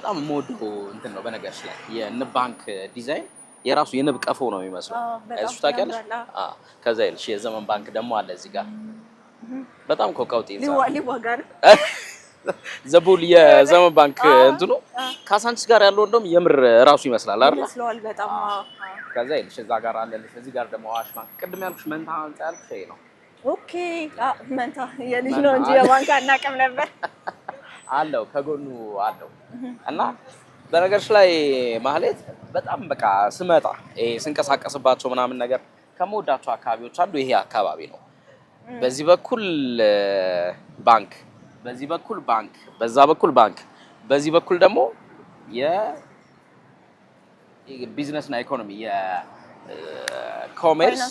በጣም ሞዶ እንትን ነው በነገርሽ ላይ የንብ ባንክ ዲዛይን የራሱ የንብ ቀፎ ነው የሚመስለው እሱ ታውቂያለሽ ከዛ ይልሽ የዘመን ባንክ ደግሞ አለ እዚህ ጋር በጣም ኮካውቲ ሊዋጋ ነው ዘቡል የዘመን ባንክ እንትኑ ካሳንቺስ ጋር ያለው እንደውም የምር ራሱ ይመስላል አይደል ይመስላል በጣም ከዛ ይልሽ እዛ ጋር አለልሽ እዚህ ጋር ደግሞ አዋሽ ባንክ ቅድም ያልኩሽ መንታ አንጻ ያልኩሽ ይሄ ነው ኦኬ መንታ የልጅ ነው እንጂ የባንክ አናቀም ነበር አለው ከጎኑ አለው እና በነገርሽ ላይ ማህሌት በጣም በቃ ስመጣ ስንቀሳቀስባቸው ምናምን ነገር ከመወዳቸው አካባቢዎች አንዱ ይሄ አካባቢ ነው በዚህ በኩል ባንክ በዚህ በኩል ባንክ በዛ በኩል ባንክ በዚህ በኩል ደግሞ የቢዝነስ እና ኢኮኖሚ የኮሜርስ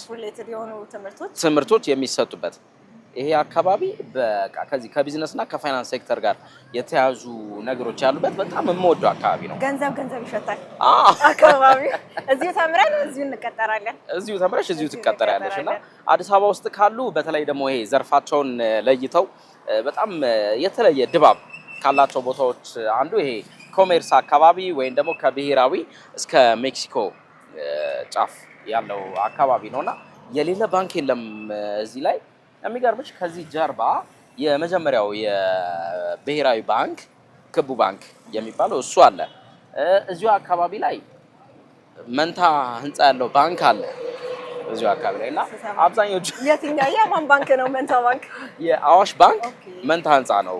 ትምህርቶች የሚሰጡበት ይሄ አካባቢ በቃ ከዚህ ከቢዝነስ እና ከፋይናንስ ሴክተር ጋር የተያዙ ነገሮች ያሉበት በጣም የምወደው አካባቢ ነው ገንዘብ ይሸታል አካባቢ እዚሁ ተምረን እዚሁ እንቀጠራለን እዚሁ ተምረሽ እዚሁ ትቀጠሪያለሽ እና አዲስ አበባ ውስጥ ካሉ በተለይ ደግሞ ይሄ ዘርፋቸውን ለይተው በጣም የተለየ ድባብ ካላቸው ቦታዎች አንዱ ይሄ ኮሜርስ አካባቢ ወይም ደግሞ ከብሔራዊ እስከ ሜክሲኮ ጫፍ ያለው አካባቢ ነውና የሌለ ባንክ የለም እዚህ ላይ የሚገርምሽ ከዚህ ጀርባ የመጀመሪያው የብሔራዊ ባንክ ክቡ ባንክ የሚባለው እሱ አለ እዚሁ አካባቢ ላይ መንታ ህንጻ ያለው ባንክ አለ እዚሁ አካባቢ ላይ እና አብዛኞቹ የትኛው የማን ባንክ ነው መንታ ባንክ የአዋሽ ባንክ መንታ ህንጻ ነው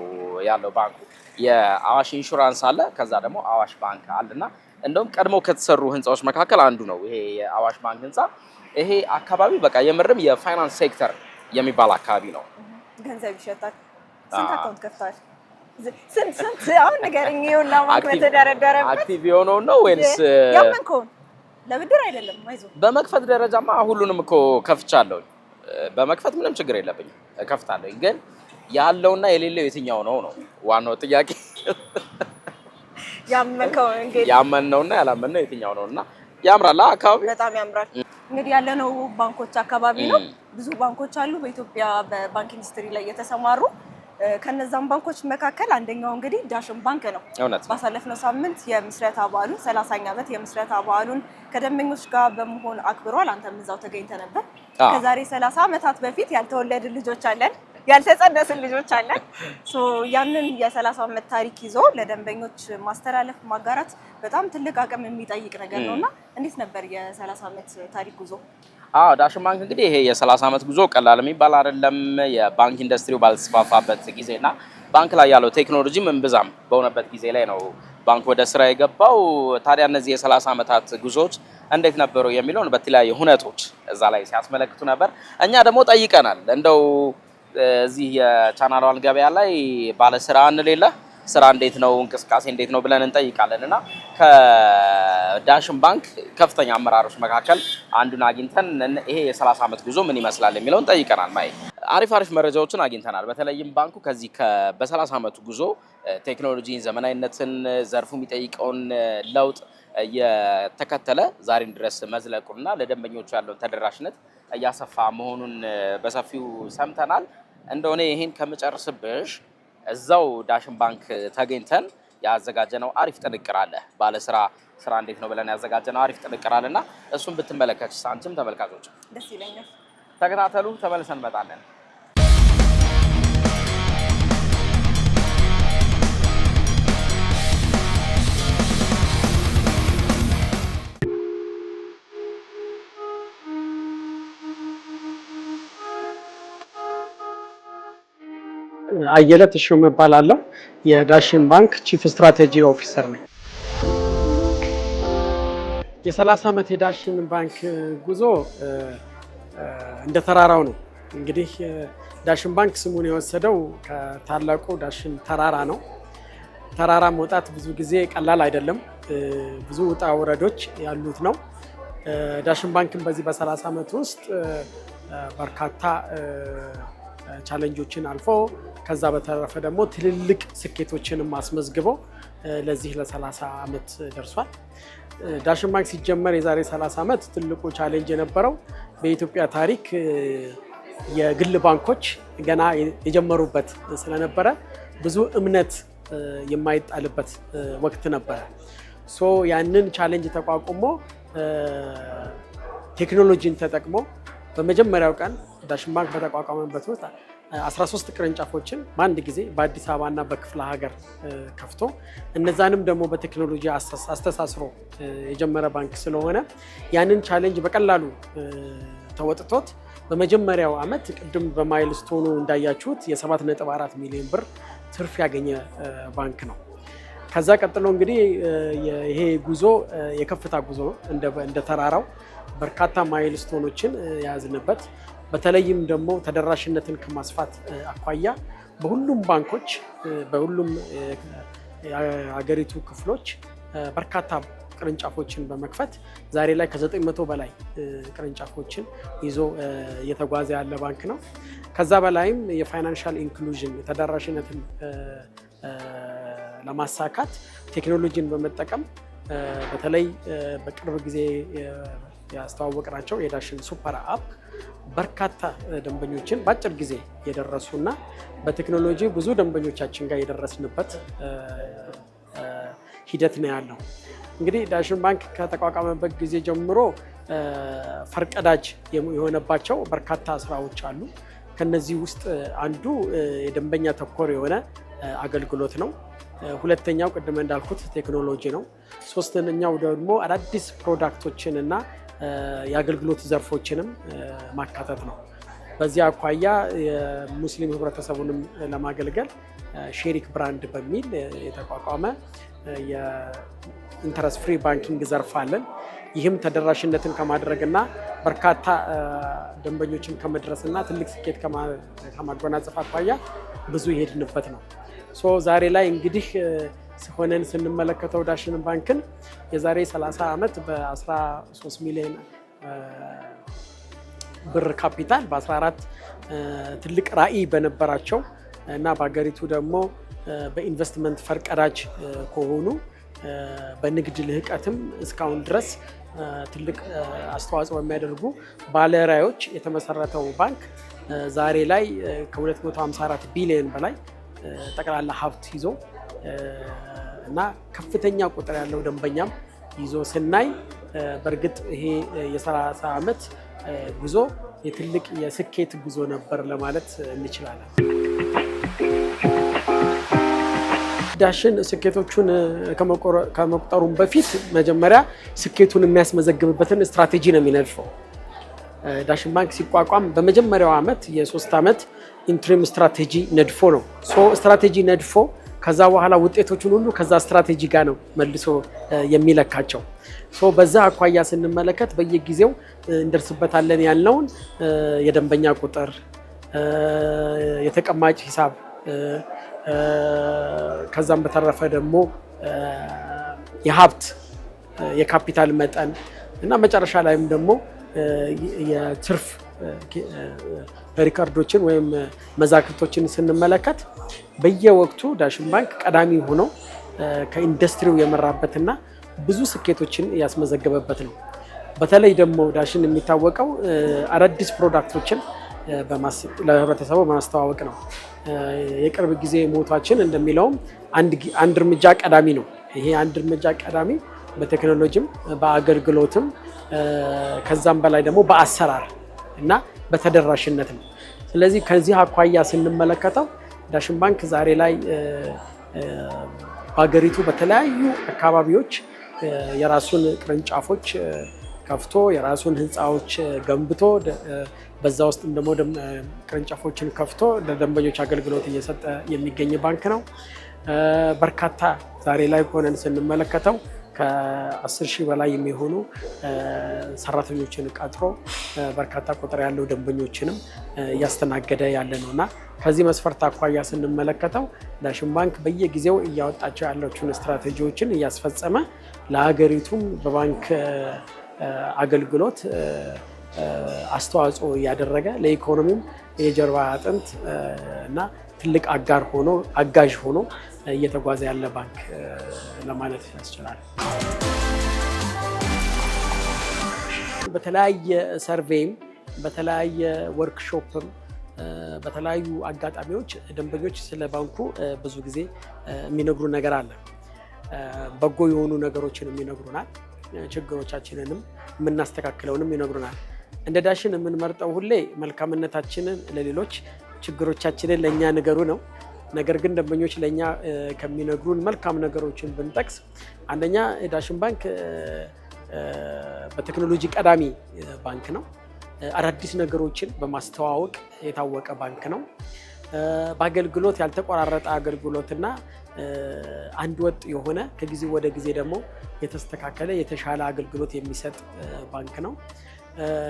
ያለው ባንኩ የአዋሽ ኢንሹራንስ አለ ከዛ ደግሞ አዋሽ ባንክ አለና እንደውም ቀድሞ ከተሰሩ ህንጻዎች መካከል አንዱ ነው ይሄ የአዋሽ ባንክ ህንጻ ይሄ አካባቢ በቃ የምርም የፋይናንስ ሴክተር የሚባል አካባቢ ነው ገንዘብ ይሸጣል ስንት አካውንት ከፍተዋል ስንት አሁን ንገረኝ ይኸውልህ ባንክ በተደረደረ አክቲቭ የሆነው ነው ወይስ ያመንከው ለብድር አይደለም አይዞህ በመክፈት ደረጃማ ሁሉንም እኮ ከፍቻለሁ በመክፈት ምንም ችግር የለብኝም እከፍታለሁ ግን ያለውና የሌለው የትኛው ነው ዋናው ጥያቄ ያመንከው እንግዲህ ያመንነውና ያላመንነው የትኛው ነውና ያምራል አካባቢ በጣም ያምራል እንግዲህ ያለነው ባንኮች አካባቢ ነው ብዙ ባንኮች አሉ በኢትዮጵያ በባንክ ኢንዱስትሪ ላይ የተሰማሩ ከነዛም ባንኮች መካከል አንደኛው እንግዲህ ዳሽን ባንክ ነው ባሳለፍነው ሳምንት የምስረታ በዓሉን 30ኛ ዓመት የምስረታ በዓሉን ከደንበኞች ጋር በመሆን አክብሯል አንተም እዛው ተገኝተህ ነበር ከዛሬ 30 ዓመታት በፊት ያልተወለዱ ልጆች አለን ያልተጸነስን ልጆች አለን ያንን የ30 ዓመት ታሪክ ይዞ ለደንበኞች ማስተላለፍ ማጋራት በጣም ትልቅ አቅም የሚጠይቅ ነገር ነውና እንዴት ነበር የ30 ዓመት ታሪክ ጉዞ ዳሽን ባንክ እንግዲህ ይሄ የ30 ዓመት ጉዞ ቀላል የሚባል አይደለም የባንክ ኢንዱስትሪው ባልተስፋፋበት ጊዜና ባንክ ላይ ያለው ቴክኖሎጂ ምንብዛም በሆነበት ጊዜ ላይ ነው ባንክ ወደ ስራ የገባው ታዲያ እነዚህ የ30 ዓመታት ጉዞዎች እንዴት ነበሩ የሚለውን በተለያዩ ሁነቶች እዛ ላይ ሲያስመለክቱ ነበር እኛ ደግሞ ጠይቀናል እንደው እዚህ የቻናሏን ገበያ ላይ ባለ ስራ አንሌለ ስራ እንዴት ነው እንቅስቃሴ እንዴት ነው ብለን እንጠይቃለንና ከዳሽን ባንክ ከፍተኛ አመራሮች መካከል አንዱን አግኝተን ይሄ የ30 ዓመት ጉዞ ምን ይመስላል የሚለውን ጠይቀናል አሪፍ መረጃዎችን አግኝተናል በተለይም ባንኩ ከዚህ በ30 ዓመቱ ጉዞ ቴክኖሎጂን ዘመናዊነትን ዘርፉ የሚጠይቀውን ለውጥ የተከተለ ዛሬን ድረስ መዝለቁና ለደንበኞቹ ያለውን ተደራሽነት እያሰፋ መሆኑን በሰፊው ሰምተናል እንደሆነ ይሄን ከመጨረስብሽ እዛው ዳሽን ባንክ ተገኝተን ያዘጋጀነው አሪፍ ጥንቅር አለ ባለ ስራ እንዴት ነው ብለን ያዘጋጀነው አሪፍ ጥንቅር አለና እሱን ብትመለከች አንቺም ተመልካቾች ደስ ይለኛል ተከታተሉ ተመልሰን እንመጣለን አየለ ተሾመ እባላለሁ የዳሽን ባንክ ቺፍ ስትራቴጂ ኦፊሰር ነኝ የ30 ዓመት የዳሽን ባንክ ጉዞ እንደ ተራራው ነው እንግዲህ ዳሽን ባንክ ስሙን የወሰደው ከታላቁ ዳሽን ተራራ ነው ተራራ መውጣት ብዙ ጊዜ ቀላል አይደለም ብዙ ውጣ ውረዶች ያሉት ነው ዳሽን ባንክን በዚህ በ30 ዓመት ውስጥ በርካታ ቻሌንጆችን አልፎ ከዛ በተረፈ ደግሞ ትልልቅ ስኬቶችንም አስመዝግቦ ለዚህ ለ30 ዓመት ደርሷል ዳሽን ባንክ ሲጀመር የዛሬ 30 ዓመት ትልቁ ቻሌንጅ የነበረው በኢትዮጵያ ታሪክ የግል ባንኮች ገና የጀመሩበት ስለነበረ ብዙ እምነት የማይጣልበት ወቅት ነበረ። ሶ ያንን ቻሌንጅ ተቋቁሞ ቴክኖሎጂን ተጠቅሞ በመጀመሪያው ቀን ዳሽን ባንክ በተቋቋመበት ወቅት 13 ቅርንጫፎችን በአንድ ጊዜ በአዲስ አበባ እና በክፍለ ሀገር ከፍቶ እነዛንም ደግሞ በቴክኖሎጂ አስተሳስሮ የጀመረ ባንክ ስለሆነ ያንን ቻሌንጅ በቀላሉ ተወጥቶት በመጀመሪያው ዓመት ቅድም በማይልስቶኑ እንዳያችሁት የ7.4 ሚሊዮን ብር ትርፍ ያገኘ ባንክ ነው። ከዛ ቀጥሎ እንግዲህ ይሄ ጉዞ የከፍታ ጉዞ እንደ ተራራው በርካታ ማይልስቶኖችን የያዝንበት በተለይም ደግሞ ተደራሽነትን ከማስፋት አኳያ በሁሉም ባንኮች በሁሉም የሀገሪቱ ክፍሎች በርካታ ቅርንጫፎችን በመክፈት ዛሬ ላይ ከ900 በላይ ቅርንጫፎችን ይዞ እየተጓዘ ያለ ባንክ ነው። ከዛ በላይም የፋይናንሻል ኢንክሉዥን ተደራሽነትን ለማሳካት ቴክኖሎጂን በመጠቀም በተለይ በቅርብ ጊዜ ያስተዋወቅናቸው የዳሽን ሱፐር አፕ በርካታ ደንበኞችን በአጭር ጊዜ የደረሱና በቴክኖሎጂ ብዙ ደንበኞቻችን ጋር የደረስንበት ሂደት ነው ያለው። እንግዲህ ዳሽን ባንክ ከተቋቋመበት ጊዜ ጀምሮ ፈርቀዳጅ የሆነባቸው በርካታ ስራዎች አሉ። ከነዚህ ውስጥ አንዱ የደንበኛ ተኮር የሆነ አገልግሎት ነው። ሁለተኛው ቅድም እንዳልኩት ቴክኖሎጂ ነው። ሶስተኛው ደግሞ አዳዲስ ፕሮዳክቶችን እና የአገልግሎት ዘርፎችንም ማካተት ነው። በዚህ አኳያ የሙስሊም ህብረተሰቡንም ለማገልገል ሼሪክ ብራንድ በሚል የተቋቋመ የኢንተረስት ፍሪ ባንኪንግ ዘርፍ አለን። ይህም ተደራሽነትን ከማድረግና በርካታ ደንበኞችን ከመድረስና ትልቅ ስኬት ከማጎናጸፍ አኳያ ብዙ የሄድንበት ነው። ዛሬ ላይ እንግዲህ ሆነን ስንመለከተው ዳሽን ባንክን የዛሬ 30 ዓመት በ13 ሚሊዮን ብር ካፒታል በ14 ትልቅ ራዕይ በነበራቸው እና በሀገሪቱ ደግሞ በኢንቨስትመንት ፈርቀዳጅ ከሆኑ በንግድ ልህቀትም እስካሁን ድረስ ትልቅ አስተዋጽኦ የሚያደርጉ ባለራዕዮች የተመሰረተው ባንክ ዛሬ ላይ ከ254 ቢሊዮን በላይ ጠቅላላ ሀብት ይዞ እና ከፍተኛ ቁጥር ያለው ደንበኛም ይዞ ስናይ በእርግጥ ይሄ የ30 ዓመት ጉዞ የትልቅ የስኬት ጉዞ ነበር ለማለት እንችላለን። ዳሽን ስኬቶቹን ከመቁጠሩም በፊት መጀመሪያ ስኬቱን የሚያስመዘግብበትን ስትራቴጂ ነው የሚነድፈው። ዳሽን ባንክ ሲቋቋም በመጀመሪያው ዓመት የ3 ዓመት ኢንትሪም ስትራቴጂ ነድፎ ነው። ስትራቴጂ ነድፎ ከዛ በኋላ ውጤቶቹን ሁሉ ከዛ ስትራቴጂ ጋር ነው መልሶ የሚለካቸው። በዛ አኳያ ስንመለከት በየጊዜው እንደርስበታለን ያልነውን የደንበኛ ቁጥር፣ የተቀማጭ ሂሳብ፣ ከዛም በተረፈ ደግሞ የሀብት የካፒታል መጠን እና መጨረሻ ላይም ደግሞ የትርፍ ሪካርዶችን ወይም መዛክርቶችን ስንመለከት በየወቅቱ ዳሽን ባንክ ቀዳሚ ሆኖ ከኢንዱስትሪው የመራበትና ብዙ ስኬቶችን ያስመዘገበበት ነው። በተለይ ደግሞ ዳሽን የሚታወቀው አዳዲስ ፕሮዳክቶችን ለህብረተሰቡ በማስተዋወቅ ነው። የቅርብ ጊዜ ሞቷችን እንደሚለውም አንድ እርምጃ ቀዳሚ ነው። ይሄ አንድ እርምጃ ቀዳሚ በቴክኖሎጂም በአገልግሎትም ከዛም በላይ ደግሞ በአሰራር እና በተደራሽነት ነው። ስለዚህ ከዚህ አኳያ ስንመለከተው ዳሽን ባንክ ዛሬ ላይ በሀገሪቱ በተለያዩ አካባቢዎች የራሱን ቅርንጫፎች ከፍቶ የራሱን ህንፃዎች ገንብቶ በዛ ውስጥ ደግሞ ቅርንጫፎችን ከፍቶ ለደንበኞች አገልግሎት እየሰጠ የሚገኝ ባንክ ነው። በርካታ ዛሬ ላይ ሆነን ስንመለከተው ከ10 ሺህ በላይ የሚሆኑ ሰራተኞችን ቀጥሮ በርካታ ቁጥር ያለው ደንበኞችንም እያስተናገደ ያለ ነው እና ከዚህ መስፈርት አኳያ ስንመለከተው ዳሽን ባንክ በየጊዜው እያወጣቸው ያለውን ስትራቴጂዎችን እያስፈጸመ ለሀገሪቱም በባንክ አገልግሎት አስተዋጽኦ እያደረገ ለኢኮኖሚም የጀርባ አጥንት እና ትልቅ አጋዥ ሆኖ እየተጓዘ ያለ ባንክ ለማለት ያስችላል። በተለያየ ሰርቬይም በተለያየ ወርክሾፕም በተለያዩ አጋጣሚዎች ደንበኞች ስለ ባንኩ ብዙ ጊዜ የሚነግሩ ነገር አለ። በጎ የሆኑ ነገሮችን የሚነግሩናል፣ ችግሮቻችንንም የምናስተካክለውንም ይነግሩናል። እንደ ዳሽን የምንመርጠው ሁሌ መልካምነታችንን ለሌሎች ችግሮቻችንን ለእኛ ንገሩ ነው። ነገር ግን ደንበኞች ለእኛ ከሚነግሩን መልካም ነገሮችን ብንጠቅስ አንደኛ ዳሽን ባንክ በቴክኖሎጂ ቀዳሚ ባንክ ነው። አዳዲስ ነገሮችን በማስተዋወቅ የታወቀ ባንክ ነው። በአገልግሎት ያልተቆራረጠ አገልግሎትና አንድ ወጥ የሆነ ከጊዜ ወደ ጊዜ ደግሞ የተስተካከለ የተሻለ አገልግሎት የሚሰጥ ባንክ ነው።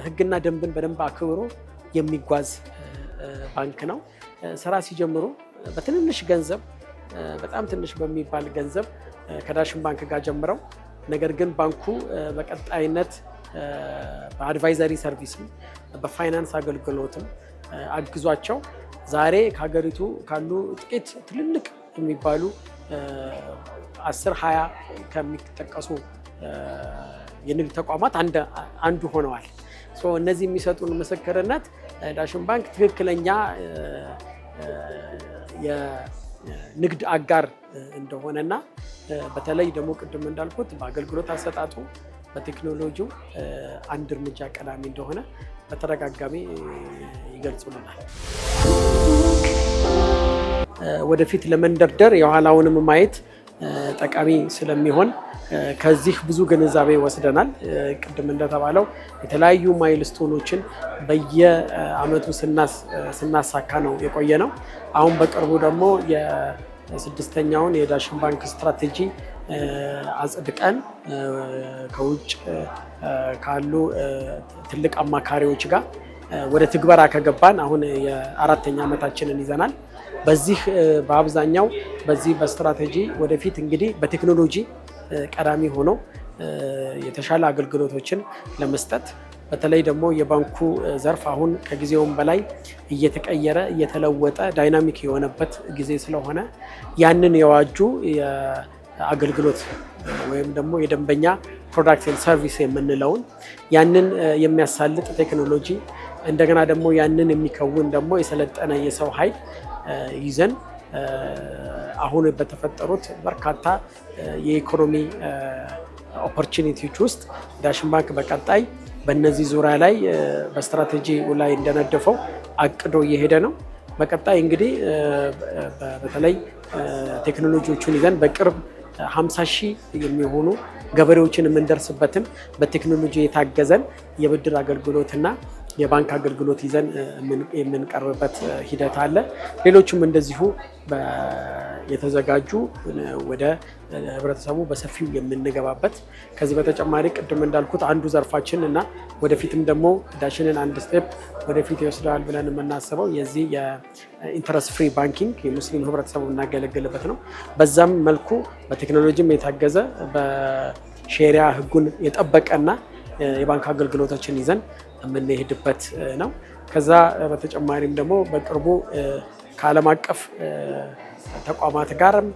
ሕግና ደንብን በደንብ አክብሮ የሚጓዝ ባንክ ነው። ስራ ሲጀምሩ በትንንሽ ገንዘብ በጣም ትንሽ በሚባል ገንዘብ ከዳሽን ባንክ ጋር ጀምረው ነገር ግን ባንኩ በቀጣይነት በአድቫይዘሪ ሰርቪስም በፋይናንስ አገልግሎትም አግዟቸው ዛሬ ከሀገሪቱ ካሉ ጥቂት ትልልቅ የሚባሉ 10-20 ከሚጠቀሱ የንግድ ተቋማት አንዱ ሆነዋል። እነዚህ የሚሰጡን ምስክርነት ዳሽን ባንክ ትክክለኛ የንግድ አጋር እንደሆነና በተለይ ደግሞ ቅድም እንዳልኩት በአገልግሎት አሰጣጡ በቴክኖሎጂው አንድ እርምጃ ቀዳሚ እንደሆነ በተደጋጋሚ ይገልጹልናል። ወደፊት ለመንደርደር የኋላውንም ማየት ጠቃሚ ስለሚሆን ከዚህ ብዙ ግንዛቤ ወስደናል። ቅድም እንደተባለው የተለያዩ ማይልስቶኖችን በየአመቱ ስናሳካ ነው የቆየ ነው። አሁን በቅርቡ ደግሞ የስድስተኛውን የዳሽን ባንክ ስትራቴጂ አጽድቀን ከውጭ ካሉ ትልቅ አማካሪዎች ጋር ወደ ትግበራ ከገባን አሁን የ4ኛ ዓመታችንን ይዘናል። በዚህ በአብዛኛው በዚህ በስትራቴጂ ወደፊት እንግዲህ በቴክኖሎጂ ቀዳሚ ሆኖ የተሻለ አገልግሎቶችን ለመስጠት በተለይ ደግሞ የባንኩ ዘርፍ አሁን ከጊዜውም በላይ እየተቀየረ እየተለወጠ ዳይናሚክ የሆነበት ጊዜ ስለሆነ ያንን የዋጁ የአገልግሎት ወይም ደግሞ የደንበኛ ፕሮዳክት ኤንድ ሰርቪስ የምንለውን ያንን የሚያሳልጥ ቴክኖሎጂ እንደገና ደግሞ ያንን የሚከውን ደግሞ የሰለጠነ የሰው ኃይል ይዘን አሁን በተፈጠሩት በርካታ የኢኮኖሚ ኦፖርቹኒቲዎች ውስጥ ዳሽን ባንክ በቀጣይ በእነዚህ ዙሪያ ላይ በስትራቴጂ ላይ እንደነደፈው አቅዶ እየሄደ ነው። በቀጣይ እንግዲህ በተለይ ቴክኖሎጂዎቹን ይዘን በቅርብ 50,000 የሚሆኑ ገበሬዎችን የምንደርስበትን በቴክኖሎጂ የታገዘን የብድር አገልግሎትና የባንክ አገልግሎት ይዘን የምንቀርብበት ሂደት አለ። ሌሎችም እንደዚሁ የተዘጋጁ ወደ ህብረተሰቡ በሰፊው የምንገባበት ከዚህ በተጨማሪ ቅድም እንዳልኩት አንዱ ዘርፋችን እና ወደፊትም ደግሞ ዳሽንን አንድ ስቴፕ ወደፊት ይወስደዋል ብለን የምናስበው የዚህ የኢንተረስት ፍሪ ባንኪንግ የሙስሊም ህብረተሰቡ እናገለግልበት ነው። በዛም መልኩ በቴክኖሎጂም የታገዘ በሼሪያ ህጉን የጠበቀና የባንክ አገልግሎቶችን ይዘን የምንሄድበት ነው። ከዛ በተጨማሪም ደግሞ በቅርቡ ከዓለም አቀፍ ተቋማት ጋርም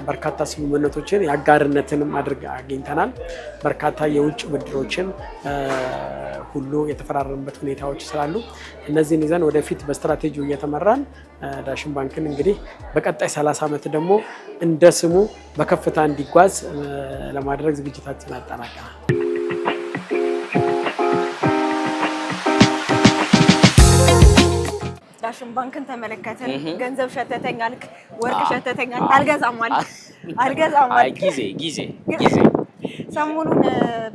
በርካታ ስምምነቶችን የአጋርነትንም አግኝተናል። በርካታ የውጭ ብድሮችን ሁሉ የተፈራረሙበት ሁኔታዎች ስላሉ እነዚህን ይዘን ወደፊት በስትራቴጂው እየተመራን ዳሽን ባንክን እንግዲህ በቀጣይ 30 ዓመት ደግሞ እንደ ስሙ በከፍታ እንዲጓዝ ለማድረግ ዝግጅታችን አጠናቀናል። ዳሽን ባንክን ተመለከትን። ገንዘብ ሸተተኝ አልክ፣ ወርቅ ሸተተኝ አልክ፣ አልገዛም አልክ። ጊዜ ሰሞኑን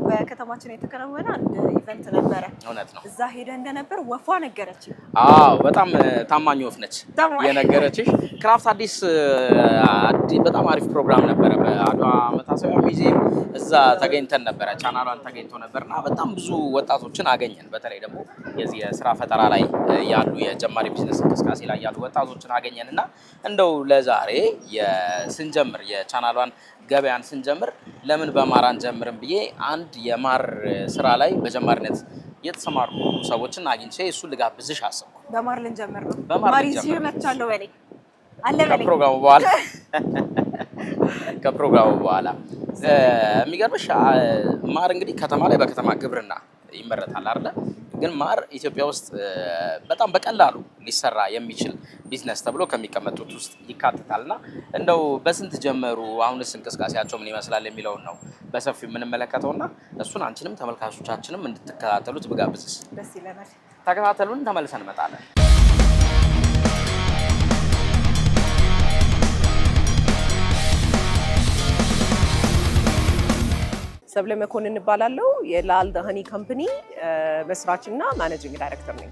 በከተማችን የተከናወነ አንድ ኢቨንት ነበረ። እውነት ነው። እዛ ሄደ እንደነበር ወፏ ነገረችኝ። አዎ፣ በጣም ታማኝ ወፍ ነች የነገረችሽ። ክራፍት አዲስ በጣም አሪፍ ፕሮግራም ነበረ በአድዋ መታሰቢያ ሙዚየም። እዛ ተገኝተን ነበረ፣ ቻናሏን ተገኝቶ ነበርና በጣም ብዙ ወጣቶችን አገኘን። በተለይ ደግሞ የዚህ የስራ ፈጠራ ላይ ያሉ የጀማሪ ቢዝነስ እንቅስቃሴ ላይ ያሉ ወጣቶችን አገኘን እና እንደው ለዛሬ ስንጀምር የቻናሏን ገበያን ስንጀምር ለምን በማር አንጀምርም ብዬ አንድ የማር ስራ ላይ በጀማሪነት የተሰማሩ ሰዎችን አግኝቼ እሱን ልጋብዝሽ አሰብኩ። በማር ልንጀምር ነው። ማር ይዤ መጥቻለሁ በለኝ አለ በለኝ። ከፕሮግራሙ በኋላ የሚገርምሽ ማር እንግዲህ ከተማ ላይ በከተማ ግብርና ይመረታል አይደል? ግን ማር ኢትዮጵያ ውስጥ በጣም በቀላሉ ሊሰራ የሚችል ቢዝነስ ተብሎ ከሚቀመጡት ውስጥ ይካተታልና እንደው በስንት ጀመሩ፣ አሁንስ እንቅስቃሴያቸው ምን ይመስላል የሚለውን ነው በሰፊው የምንመለከተውና እሱን አንቺንም ተመልካቾቻችንም እንድትከታተሉት ብጋብዝስ? ደስ ይለናል። ተከታተሉን፣ ተመልሰን እንመጣለን። ሰብለ መኮንን እባላለሁ። የላል ሀኒ ካምፓኒ መስራችና ማኔጂንግ ዳይሬክተር ነኝ።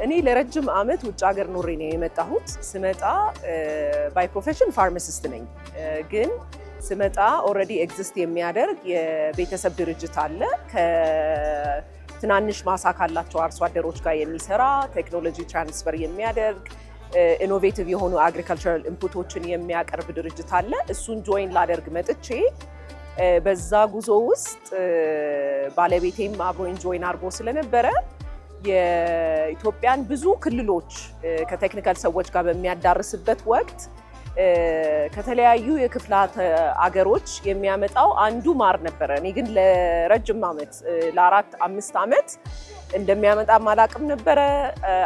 እኔ ለረጅም ዓመት ውጭ ሀገር ኖሬ ነው የመጣሁት። ስመጣ ባይ ፕሮፌሽን ፋርማሲስት ነኝ። ግን ስመጣ ኦልሬዲ ኤግዚስት የሚያደርግ የቤተሰብ ድርጅት አለ። ከትናንሽ ማሳ ካላቸው አርሶ አደሮች ጋር የሚሰራ ቴክኖሎጂ ትራንስፈር የሚያደርግ ኢኖቬቲቭ የሆኑ አግሪካልቸራል ኢንፑቶችን የሚያቀርብ ድርጅት አለ። እሱን ጆይን ላደርግ መጥቼ በዛ ጉዞ ውስጥ ባለቤቴም አብሮኝ ጆይን አድርጎ ስለነበረ የኢትዮጵያን ብዙ ክልሎች ከቴክኒካል ሰዎች ጋር በሚያዳርስበት ወቅት ከተለያዩ የክፍላት አገሮች የሚያመጣው አንዱ ማር ነበረ። እኔ ግን ለረጅም ዓመት ለ4-5 ዓመት እንደሚያመጣም አላቅም ነበረ፣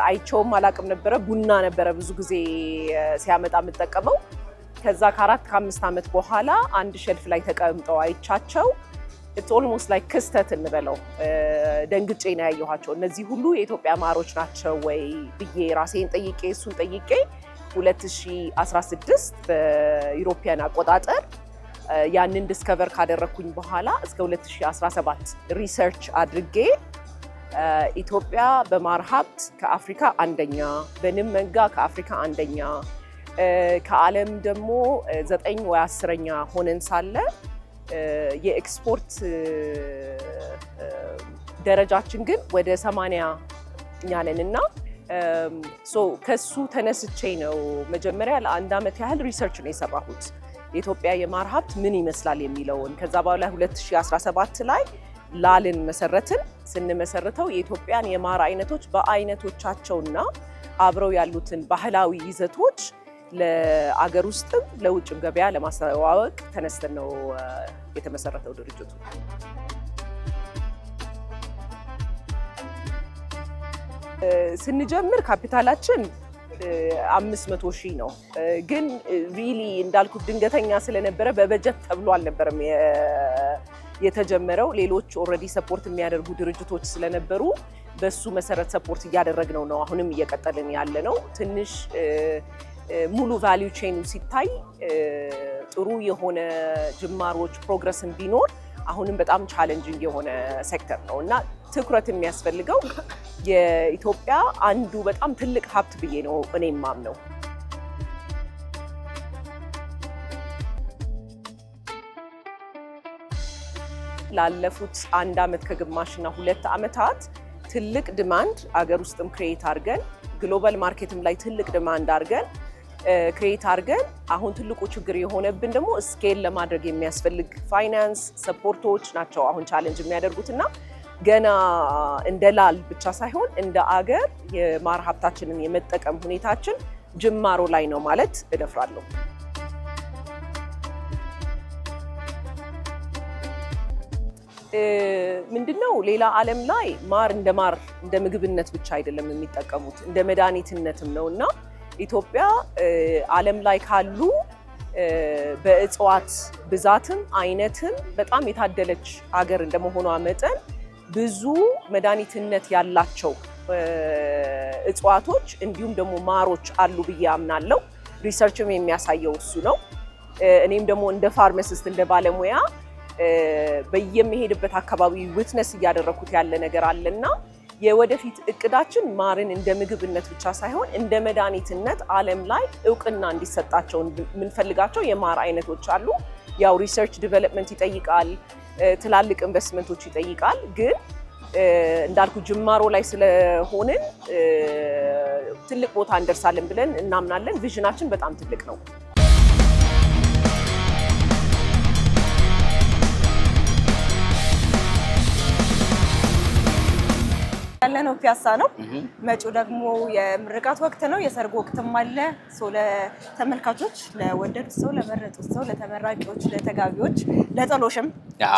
አይቼውም አላቅም ነበረ። ቡና ነበረ ብዙ ጊዜ ሲያመጣ የምጠቀመው። ከዛ ከ4-5 ዓመት በኋላ አንድ ሸልፍ ላይ ተቀምጠው አይቻቸው ኢትስ ኦልሞስት ላይክ ክስተት እንበለው ደንግጬ ነው ያየኋቸው። እነዚህ ሁሉ የኢትዮጵያ ማሮች ናቸው ወይ ብዬ ራሴን ጠይቄ እሱን ጠይቄ 2016 በዩሮፒያን አቆጣጠር ያንን ዲስከቨር ካደረኩኝ በኋላ እስከ 2017 ሪሰርች አድርጌ ኢትዮጵያ በማር ሀብት ከአፍሪካ አንደኛ፣ በንብ መንጋ ከአፍሪካ አንደኛ፣ ከዓለም ደግሞ 9 ወይ 10ኛ ሆነን ሳለ የኤክስፖርት ደረጃችን ግን ወደ 80ኛ ነን እና ከሱ ተነስቼ ነው መጀመሪያ ለ1 ዓመት ያህል ሪሰርች ነው የሰራሁት የኢትዮጵያ የማር ሀብት ምን ይመስላል የሚለውን። ከዛ በኋላ 2017 ላይ ላልን መሰረትን። ስንመሰርተው የኢትዮጵያን የማር አይነቶች በአይነቶቻቸውና አብረው ያሉትን ባህላዊ ይዘቶች ለአገር ውስጥም ለውጭም ገበያ ለማስተዋወቅ ተነስተን ነው የተመሰረተው ድርጅቱ። ስንጀምር ካፒታላችን 500,000 ነው። ግን ሪሊ እንዳልኩት ድንገተኛ ስለነበረ በበጀት ተብሎ አልነበረም የተጀመረው። ሌሎች ኦልሬዲ ሰፖርት የሚያደርጉ ድርጅቶች ስለነበሩ በሱ መሰረት ሰፖርት እያደረግነው ነው አሁንም እየቀጠልን ያለ ነው። ትንሽ ሙሉ ቫልዩ ቼኑ ሲታይ ጥሩ የሆነ ጅማሮች ፕሮግረስን ቢኖር አሁንም በጣም ቻሌንጂንግ የሆነ ሴክተር ነው እና ትኩረት የሚያስፈልገው የኢትዮጵያ አንዱ በጣም ትልቅ ሀብት ብዬ ነው እኔ የማምነው። ላለፉት 1 ዓመት ከግማሽና 2 ዓመታት ትልቅ ዲማንድ አገር ውስጥም ክሬት አድርገን ግሎባል ማርኬትም ላይ ትልቅ ዲማንድ አድርገን ክሬት አድርገን አሁን ትልቁ ችግር የሆነብን ደግሞ ስኬል ለማድረግ የሚያስፈልግ ፋይናንስ ሰፖርቶች ናቸው አሁን ቻሌንጅ የሚያደርጉትና ገና እንደ ላል ብቻ ሳይሆን እንደ አገር የማር ሀብታችንን የመጠቀም ሁኔታችን ጅማሮ ላይ ነው ማለት እደፍራለሁ። ምንድነው ሌላ ዓለም ላይ ማር እንደ ምግብነት ብቻ አይደለም የሚጠቀሙት እንደ መድኃኒትነትም ነውና ኢትዮጵያ ዓለም ላይ ካሉ በእጽዋት ብዛትም አይነትም በጣም የታደለች ሀገር እንደመሆኗ መጠን ብዙ መድኃኒትነት ያላቸው እጽዋቶች እንዲሁም ደግሞ ማሮች አሉ ብዬ አምናለሁ። ሪሰርችም የሚያሳየው እሱ ነው። እኔም ደግሞ እንደ ፋርማሲስት እንደ ባለሙያ በየምሄድበት አካባቢ ዊትነስ እያደረኩት ያለ ነገር አለና የወደፊት እቅዳችን ማርን እንደ ምግብነት ብቻ ሳይሆን እንደ መድኃኒትነት ዓለም ላይ እውቅና እንዲሰጣቸው የምንፈልጋቸው የማር አይነቶች አሉ። ያው ሪሰርች ዲቨሎፕመንት ይጠይቃል፣ ትላልቅ ኢንቨስትመንቶች ይጠይቃል። ግን እንዳልኩ ጅማሮ ላይ ስለሆንን ትልቅ ቦታ እንደርሳለን ብለን እናምናለን። ቪዥናችን በጣም ትልቅ ነው። ያለነው ፒያሳ ነው። መጪው ደግሞ የምርቃት ወቅት ነው፣ የሰርግ ወቅትም አለ። ለተመልካቾች ለወደዱት ሰው፣ ለመረጡት ሰው፣ ለተመራቂዎች፣ ለተጋቢዎች፣ ለጥሎሽም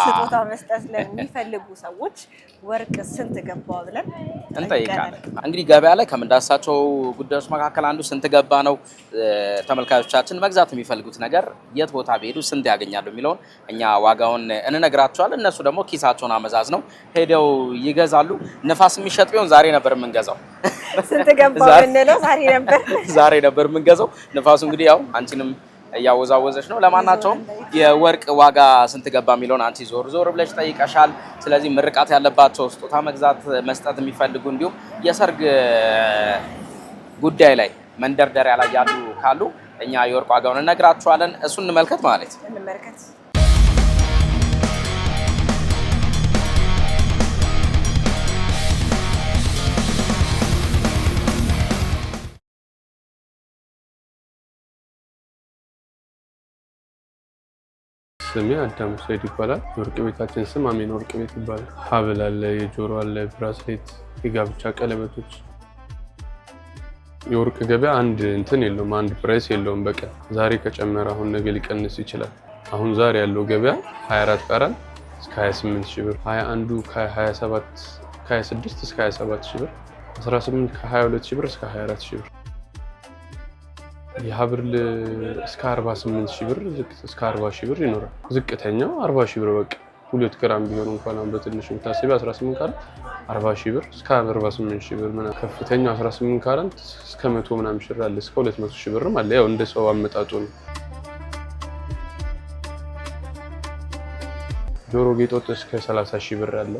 ስጦታ መስጠት ለሚፈልጉ ሰዎች ወርቅ ስንት ገባ ብለን እንጠይቃለን። እንግዲህ ገበያ ላይ ከምንዳስሳቸው ጉዳዮች መካከል አንዱ ስንት ገባ ነው። ተመልካቾቻችን መግዛት የሚፈልጉት ነገር የት ቦታ ቢሄዱ ስንት ያገኛሉ የሚለውን እኛ ዋጋውን እንነግራቸዋለን። እነሱ ደግሞ ኪሳቸውን አመዛዝ ነው ሄደው ይገዛሉ። ንፋስ የሚሸጥ ቢሆን ዛሬ ነበር የምንገዛው። ስንት ገባ ብንለው ዛሬ ነበር የምንገዛው። ንፋሱ እንግዲህ ያው አንቺንም እያወዛወዘች ነው። ለማናቸውም የወርቅ ዋጋ ስንት ገባ የሚለውን አንቺ ዞር ዞር ብለሽ ጠይቀሻል። ስለዚህ ምርቃት ያለባቸው ስጦታ መግዛት መስጠት የሚፈልጉ እንዲሁም የሰርግ ጉዳይ ላይ መንደርደሪያ ላይ ያሉ ካሉ እኛ የወርቅ ዋጋውን እነግራችኋለን። እሱን እንመልከት ማለት እንመልከት። ስሜ አዳሙ ሰይድ ይባላል። ወርቅ ቤታችን ስም አሜን ወርቅ ቤት ይባላል። ሀብል አለ፣ የጆሮ አለ፣ ብራስሌት፣ የጋብቻ ቀለበቶች። የወርቅ ገበያ አንድ እንትን የለውም፣ አንድ ፕራይስ የለውም። በቀን ዛሬ ከጨመረ አሁን ነገ ሊቀንስ ይችላል። አሁን ዛሬ ያለው ገበያ 24 ካራት እስከ 28 ሺህ ብር፣ 21ዱ ከ26 እስከ 27 ሺህ ብር፣ 18 ከ22 ሺህ ብር እስከ 24 ሺህ ብር። የሀብል እስከ 48 ሺህ ብር እስከ 40 ሺህ ብር ይኖራል። ዝቅተኛው 40 ሺህ ብር በቃ 2 ግራም ቢሆን እንኳን በትንሹ ታስቢ 18 ካራት 40 ሺህ ብር እስከ 48 ሺህ ብር ምናምን። ከፍተኛው 18 ካራት እስከ 100 ምናምን ሺህ ብር አለ፣ እስከ 200 ሺህ ብርም አለ። ያው እንደ ሰው አመጣጡ ነው። ጆሮ ጌጦች እስከ 30 ሺህ ብር አለ፣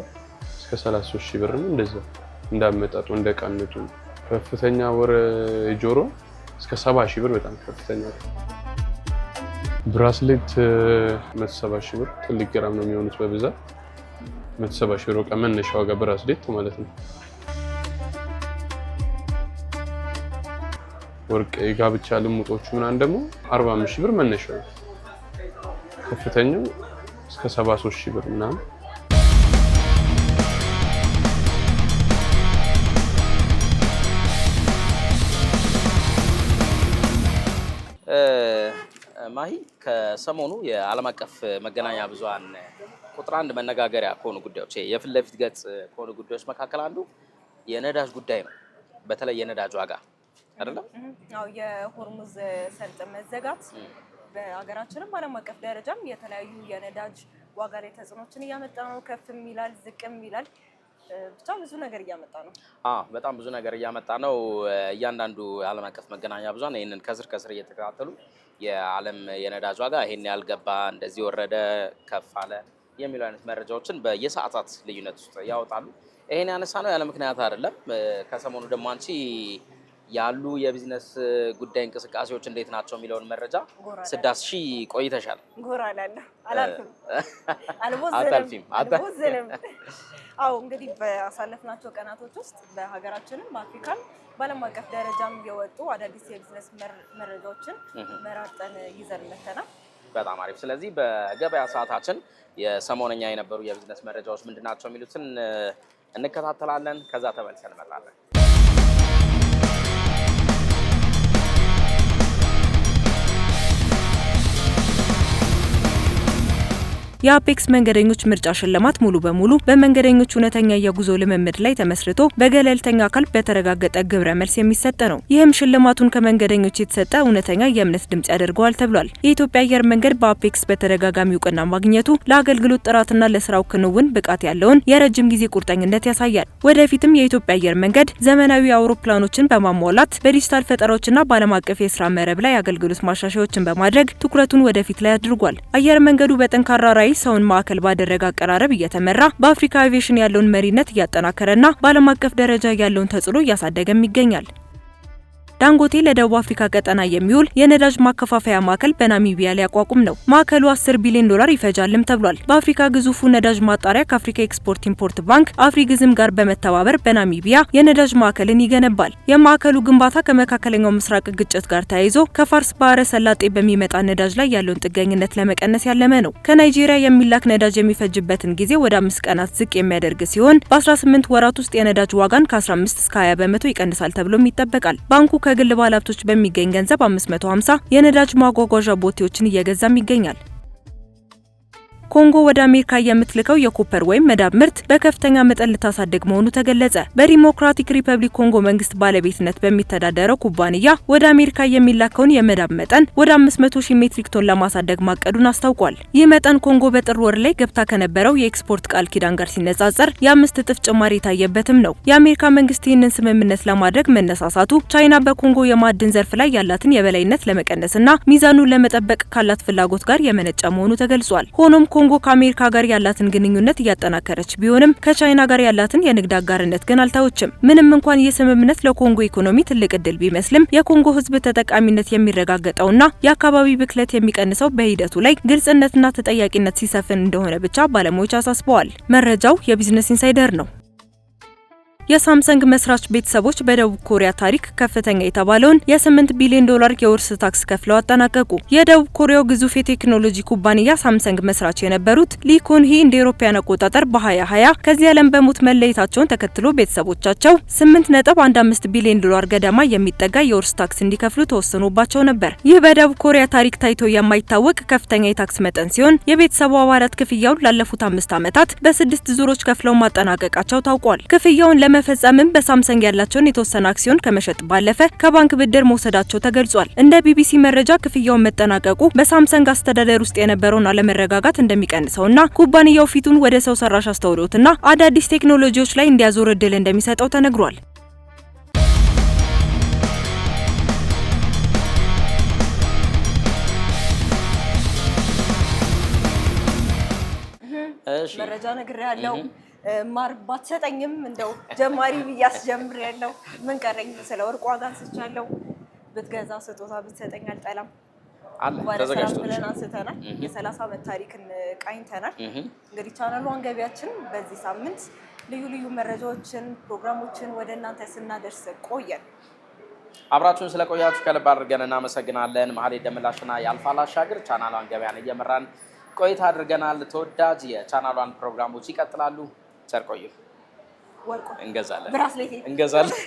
እስከ 33 ሺህ ብርም እንደዛ እንዳመጣጡ እንደቃነቱ። ከፍተኛ ወር ጆሮ እስከ 70 ሺህ ብር በጣም ከፍተኛ። ብራስሌት 170 ሺህ ብር ትልቅ ግራም ነው የሚሆኑት በብዛት 170 ሺህ ብር በቃ መነሻ ዋጋ ብራስሌት ማለት ነው። ወርቅ የጋብቻ ልሙጦቹ ምናምን ደግሞ 45 ሺህ ብር መነሻው፣ ከፍተኛው እስከ 73 ሺህ ብር ምናምን። ማሂ ከሰሞኑ የዓለም አቀፍ መገናኛ ብዙሃን ቁጥር 1 መነጋገሪያ ከሆኑ ጉዳዮች የፊት ለፊት ገጽ ከሆኑ ጉዳዮች መካከል አንዱ የነዳጅ ጉዳይ ነው። በተለይ የነዳጅ ዋጋ አይደለም? አዎ፣ የሆርሙዝ ሰርጥ መዘጋት በሀገራችንም ዓለም አቀፍ ደረጃም የተለያዩ የነዳጅ ዋጋ ላይ ተጽዕኖችን እያመጣ ነው። ከፍም ይላል ዝቅም ይላል። ብቻ ብዙ ነገር እያመጣ ነው። በጣም ብዙ ነገር እያመጣ ነው። እያንዳንዱ የዓለም አቀፍ መገናኛ ብዙሃን ይህንን ከስር እየተከታተሉ የዓለም የነዳጅ ዋጋ ይሄን ያልገባ እንደዚህ ወረደ ከፍ አለ የሚሉ አይነት መረጃዎችን በየሰዓታት ልዩነት ውስጥ ያወጣሉ። ይሄን ያነሳ ነው ያለ ምክንያት አይደለም። ከሰሞኑ ደግሞ አንቺ ያሉ የቢዝነስ ጉዳይ እንቅስቃሴዎች እንዴት ናቸው የሚለውን መረጃ ስዳስሺ ቆይተሻል። ጎራላለሁ አልቦዝንም። አዎ እንግዲህ በአሳለፍናቸው ቀናቶች ውስጥ በሀገራችንም በአፍሪካም በዓለም አቀፍ ደረጃም የወጡ አዳዲስ የቢዝነስ መረጃዎችን መራርጠን ይዘን መተናል። በጣም አሪፍ። ስለዚህ በገበያ ሰዓታችን የሰሞነኛ የነበሩ የቢዝነስ መረጃዎች ምንድናቸው የሚሉትን እንከታተላለን። ከዛ ተመልሰን እንመጣለን። የአፔክስ መንገደኞች ምርጫ ሽልማት ሙሉ በሙሉ በመንገደኞች እውነተኛ የጉዞ ልምምድ ላይ ተመስርቶ በገለልተኛ አካል በተረጋገጠ ግብረ መልስ የሚሰጥ ነው። ይህም ሽልማቱን ከመንገደኞች የተሰጠ እውነተኛ የእምነት ድምጽ ያደርገዋል ተብሏል። የኢትዮጵያ አየር መንገድ በአፔክስ በተደጋጋሚ እውቅና ማግኘቱ ለአገልግሎት ጥራትና ለስራው ክንውን ብቃት ያለውን የረጅም ጊዜ ቁርጠኝነት ያሳያል። ወደፊትም የኢትዮጵያ አየር መንገድ ዘመናዊ አውሮፕላኖችን በማሟላት በዲጂታል ፈጠራዎችና በዓለም አቀፍ የስራ መረብ ላይ አገልግሎት ማሻሻያዎችን በማድረግ ትኩረቱን ወደፊት ላይ አድርጓል። አየር መንገዱ በጠንካራ ራዕይ ሰውን ማዕከል ባደረገ አቀራረብ እየተመራ በአፍሪካ አቪዬሽን ያለውን መሪነት እያጠናከረና በዓለም አቀፍ ደረጃ ያለውን ተጽዕኖ እያሳደገም ይገኛል። ዳንጎቴ ለደቡብ አፍሪካ ቀጠና የሚውል የነዳጅ ማከፋፈያ ማዕከል በናሚቢያ ሊያቋቁም ነው። ማዕከሉ 10 ቢሊዮን ዶላር ይፈጃልም ተብሏል። በአፍሪካ ግዙፉ ነዳጅ ማጣሪያ ከአፍሪካ ኤክስፖርት ኢምፖርት ባንክ አፍሪግዝም ጋር በመተባበር በናሚቢያ የነዳጅ ማዕከልን ይገነባል። የማዕከሉ ግንባታ ከመካከለኛው ምስራቅ ግጭት ጋር ተያይዞ ከፋርስ ባህረ ሰላጤ በሚመጣ ነዳጅ ላይ ያለውን ጥገኝነት ለመቀነስ ያለመ ነው። ከናይጄሪያ የሚላክ ነዳጅ የሚፈጅበትን ጊዜ ወደ 5 ቀናት ዝቅ የሚያደርግ ሲሆን በ18 ወራት ውስጥ የነዳጅ ዋጋን ከ15 እስከ 20 በመቶ ይቀንሳል ተብሎም ይጠበቃል። ባንኩ ከግል ባለሀብቶች በሚገኝ ገንዘብ 550 የነዳጅ ማጓጓዣ ቦቴዎችን እየገዛም ይገኛል። ኮንጎ ወደ አሜሪካ የምትልከው የኮፐር ወይም መዳብ ምርት በከፍተኛ መጠን ልታሳድግ መሆኑ ተገለጸ። በዲሞክራቲክ ሪፐብሊክ ኮንጎ መንግስት ባለቤትነት በሚተዳደረው ኩባንያ ወደ አሜሪካ የሚላከውን የመዳብ መጠን ወደ 500,000 ሜትሪክ ቶን ለማሳደግ ማቀዱን አስታውቋል። ይህ መጠን ኮንጎ በጥር ወር ላይ ገብታ ከነበረው የኤክስፖርት ቃል ኪዳን ጋር ሲነጻጸር የ5 እጥፍ ጭማሪ የታየበትም ነው። የአሜሪካ መንግስት ይህንን ስምምነት ለማድረግ መነሳሳቱ ቻይና በኮንጎ የማዕድን ዘርፍ ላይ ያላትን የበላይነት ለመቀነስና ሚዛኑን ለመጠበቅ ካላት ፍላጎት ጋር የመነጨ መሆኑ ተገልጿል። ሆኖም ኮንጎ ከአሜሪካ ጋር ያላትን ግንኙነት እያጠናከረች ቢሆንም ከቻይና ጋር ያላትን የንግድ አጋርነት ግን አልተወችም። ምንም እንኳን ይህ ስምምነት ለኮንጎ ኢኮኖሚ ትልቅ እድል ቢመስልም የኮንጎ ሕዝብ ተጠቃሚነት የሚረጋገጠውና የአካባቢ ብክለት የሚቀንሰው በሂደቱ ላይ ግልጽነትና ተጠያቂነት ሲሰፍን እንደሆነ ብቻ ባለሙያዎች አሳስበዋል። መረጃው የቢዝነስ ኢንሳይደር ነው። የሳምሰንግ መስራች ቤተሰቦች በደቡብ ኮሪያ ታሪክ ከፍተኛ የተባለውን የ8 ቢሊዮን ዶላር የውርስ ታክስ ከፍለው አጠናቀቁ። የደቡብ ኮሪያው ግዙፍ የቴክኖሎጂ ኩባንያ ሳምሰንግ መስራች የነበሩት ሊ ኩን-ሂ እንደ አውሮፓውያን አቆጣጠር በ2020 ከዚህ ዓለም በሞት መለየታቸውን ተከትሎ ቤተሰቦቻቸው 8.15 ቢሊዮን ዶላር ገደማ የሚጠጋ የውርስ ታክስ እንዲከፍሉ ተወስኖባቸው ነበር። ይህ በደቡብ ኮሪያ ታሪክ ታይቶ የማይታወቅ ከፍተኛ የታክስ መጠን ሲሆን የቤተሰቡ አባላት ክፍያውን ላለፉት 5 ዓመታት በ6 ዙሮች ከፍለው ማጠናቀቃቸው ታውቋል። ክፍያውን መፈጸምም በሳምሰንግ ያላቸውን የተወሰነ አክሲዮን ከመሸጥ ባለፈ ከባንክ ብድር መውሰዳቸው ተገልጿል። እንደ ቢቢሲ መረጃ ክፍያውን መጠናቀቁ በሳምሰንግ አስተዳደር ውስጥ የነበረውን አለመረጋጋት እንደሚቀንሰውና ኩባንያው ፊቱን ወደ ሰው ሰራሽ አስተውሎትና አዳዲስ ቴክኖሎጂዎች ላይ እንዲያዞር እድል እንደሚሰጠው ተነግሯል። መረጃ ነገር ያለው ማር ባትሰጠኝም እንደው ጀማሪ ብያስጀምር ያለው ምን ቀረኝ? ስለ ወርቅ ዋጋ አንስቻለሁ። ብትገዛ ስጦታ ብትሰጠኝ አልጠላም። ተዘጋጅቶ ብለን አንስተናል። የ30 ዓመት ታሪክን ቃኝተናል። እንግዲህ ቻናሉን ገቢያችን በዚህ ሳምንት ልዩ ልዩ መረጃዎችን፣ ፕሮግራሞችን ወደ እናንተ ስናደርስ ቆየን። አብራችሁን ስለቆያችሁ ከልብ አድርገን እናመሰግናለን። መሀሌት ደምላሽና ያልፋል አሻግር ቻናሏን ገበያን እየመራን ቆይታ አድርገናል። ተወዳጅ የቻናሏን ፕሮግራሞች ይቀጥላሉ። ቸር ቆዩ። ወርቁ እንገዛለን ብራስሌት እንገዛለን።